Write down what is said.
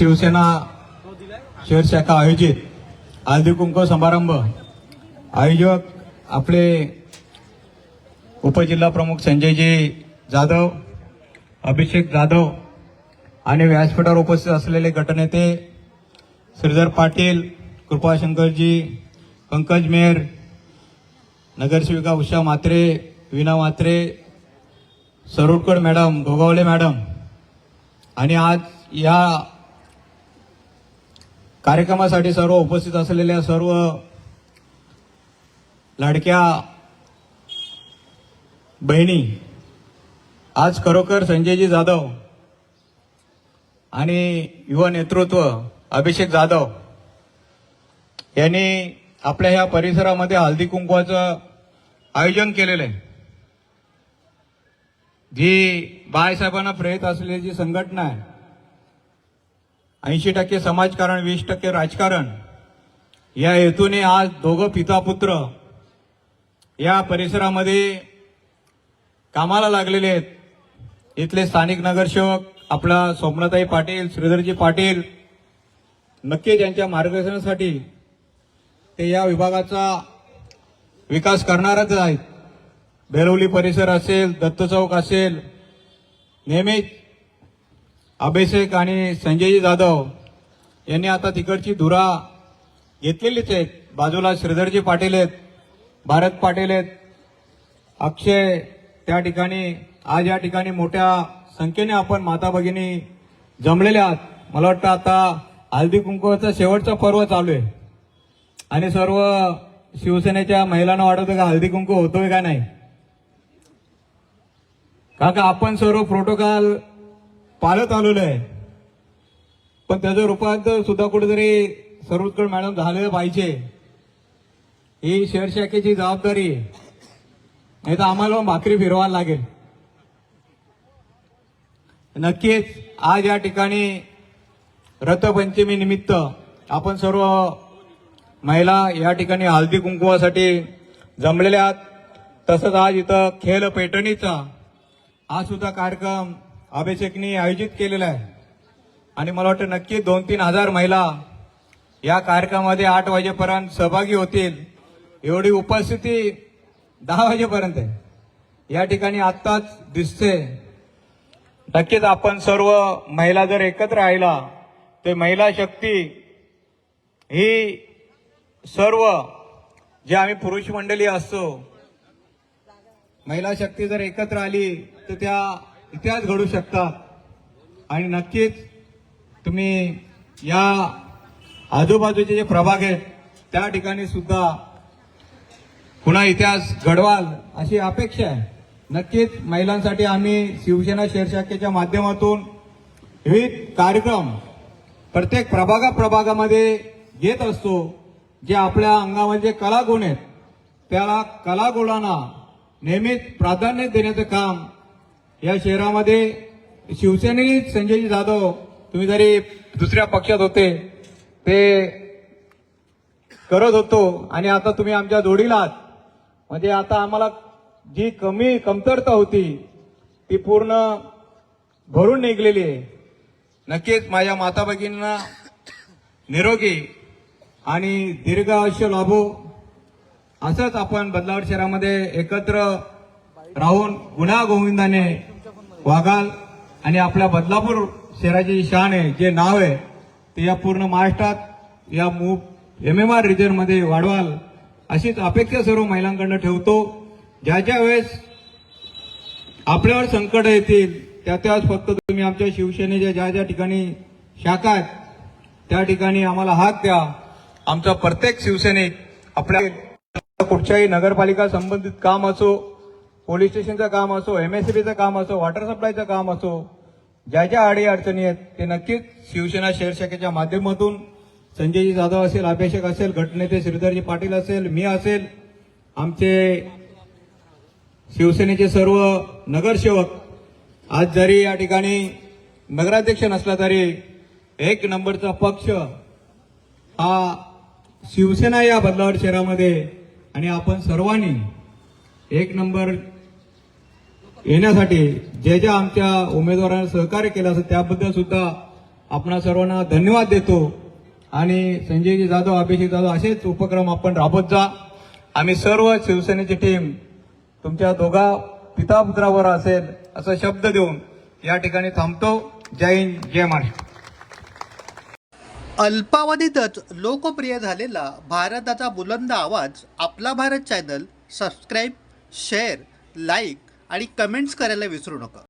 शिवसेना शहर शाखा आयोजित हळदी कुंकू समारंभ आयोजक आपले उपजिल्हा प्रमुख संजयजी जाधव, अभिषेक जाधव आणि व्यासपीठावर उपस्थित असलेले गटनेते श्रीधर पाटील, कृपाशंकरजी, पंकज मेहर, नगरसेविका उषा म्हात्रे, वीणा म्हात्रे, सरोडकर मॅडम, गोगावले मॅडम आणि आज या कार्यक्रमासाठी सर्व उपस्थित असलेल्या सर्व लाडक्या बहिणी, आज खरोखर संजयजी जाधव आणि युवा नेतृत्व अभिषेक जाधव यांनी आपल्या ह्या परिसरामध्ये हळदी कुंकवाचं आयोजन केलेलं आहे. जी बाळासाहेबांना प्रेरित असलेली जी संघटना आहे, 80% समाजकारण 20% राजकारण, या हेतूने आज दोघं पिता पुत्र या परिसरामध्ये कामाला लागलेले आहेत. इथले स्थानिक नगरसेवक आपला सोमनाथाई पाटील, श्रीधरजी पाटील नक्कीच यांच्या मार्गदर्शनासाठी ते या विभागाचा विकास करणारच आहेत. बेलवली परिसर असेल, दत्त चौक असेल, नेहमीच अभिषेक आणि संजयजी जाधव यांनी आता तिकडची धुरा घेतलेलीच आहेत. बाजूला श्रीधरजी पाटील आहेत, भारत पाटील आहेत, अक्षय त्या ठिकाणी. आज या ठिकाणी मोठ्या संख्येने आपण माता भगिनी जमलेले आहात. मला वाटतं आता हळदी कुंकवाचा शेवटचा पर्व चालू आहे आणि सर्व शिवसेनेच्या महिलांना वाटतं का हळदी कुंकू होतोय का नाही. का आपण सर्व प्रोटोकॉल पाळत आलेलो आहे, पण त्याचं रूपांतर सुद्धा कुठेतरी सर्वोत्कट मॅडम झालेलं पाहिजे. ही शहर शाखेची जबाबदारी आहे, नाही तर आम्हाला भाकरी फिरवायला लागेल. नक्कीच आज या ठिकाणी रथपंचमी निमित्त आपण सर्व महिला या ठिकाणी हळदी कुंकवासाठी जमलेल्या आहात. तसंच आज इथं खेळ पैठणीचा हा सुद्धा कार्यक्रम अभिषेकनी आयोजित केलेला आहे आणि मला वाटतं नक्की 2-3 हजार महिला या कार्यक्रमामध्ये 8 वाजेपर्यंत सहभागी होतील. एवढी उपस्थिती 10 वाजेपर्यंत आहे या ठिकाणी आत्ताच दिसते. नक्कीच आपण सर्व महिला जर एकत्र राहिला तर महिला शक्ती ही सर्व जे आम्ही पुरुष मंडळी असतो, महिला शक्ती जर एकत्र आली तर त्या इतिहास घडू शकतात. आणि नक्कीच तुम्ही या आजूबाजूचे जे प्रभाग आहेत त्या ठिकाणी सुद्धा पुन्हा इतिहास घडवाल अशी अपेक्षा आहे. नक्कीच महिलांसाठी आम्ही शिवसेना शहर शाखेच्या माध्यमातून विविध कार्यक्रम प्रत्येक प्रभागामध्ये घेत असतो. जे आपल्या अंगामध्ये कलागुण आहेत त्याला कलागुणांना नेहमीच प्राधान्य देण्याचं काम या शहरामध्ये शिवसेनेने संजयजी जाधव, तुम्ही जरी दुसऱ्या पक्षात होते ते करत होतो आणि आता तुम्ही आमच्या जोडीला आहात. म्हणजे आता आम्हाला जी कमतरता होती ती पूर्ण भरून निघलेली आहे. नक्कीच माझ्या माता भगिनींना निरोगी आणि दीर्घ आयुष्य लाभो. असंच आपण बदलापूर शहरामध्ये एकत्र राहून गुन्हा गोविंदाने वागाल आणि आपल्या बदलापूर शहराची शान आहे, जे नाव आहे ते या पूर्ण महाराष्ट्रात या MMR रिजन मध्ये वाढवाल अशीच अपेक्षा सर्व महिलांकडून ठेवतो. ज्या वेळेस आपल्यावर संकट येतील त्याच फक्त तुम्ही आमच्या शिवसेनेच्या ज्या ठिकाणी शाखा आहेत त्या ठिकाणी आम्हाला हाक द्या. आमचा प्रत्येक शिवसैनिक आपल्या कुठच्याही नगरपालिका संबंधित काम असो, पोलीस स्टेशनचं काम असो, MSCBचं काम असो, वॉटर सप्लायचं काम असो, ज्या अडी अडचणी आहेत ते नक्कीच शिवसेना शहर शाखेच्या माध्यमातून संजयजी जाधव असेल, अभिषेक असेल, गटनेते श्रीधरजी पाटील असेल, मी असेल, आमचे शिवसेनेचे सर्व नगरसेवक, आज जरी या ठिकाणी नगराध्यक्ष नसला तरी 1 नंबरचा पक्ष हा शिवसेना या बदलापूर शहरामध्ये आणि आपण सर्वांनी 1 नंबर येण्यासाठी ज्या आमच्या उमेदवारांना सहकार्य केलं असं त्याबद्दल सुद्धा आपणा सर्वांना धन्यवाद देतो आणि संजयजी जाधव, अभिषेक जाधव असेच उपक्रम आपण राबवत जा. आम्ही सर्व शिवसेनेची टीम तुमच्या दोघा पितापुत्रावर असेल असा शब्द देऊन या ठिकाणी थांबतो. जय हिंद, जय महाराष्ट्र. अल्पावधीतच लोकप्रिय झालेला भारताचा बुलंद आवाज आपला Bharat channel subscribe, share, like आणि कमेंट्स करायला विसरू नका.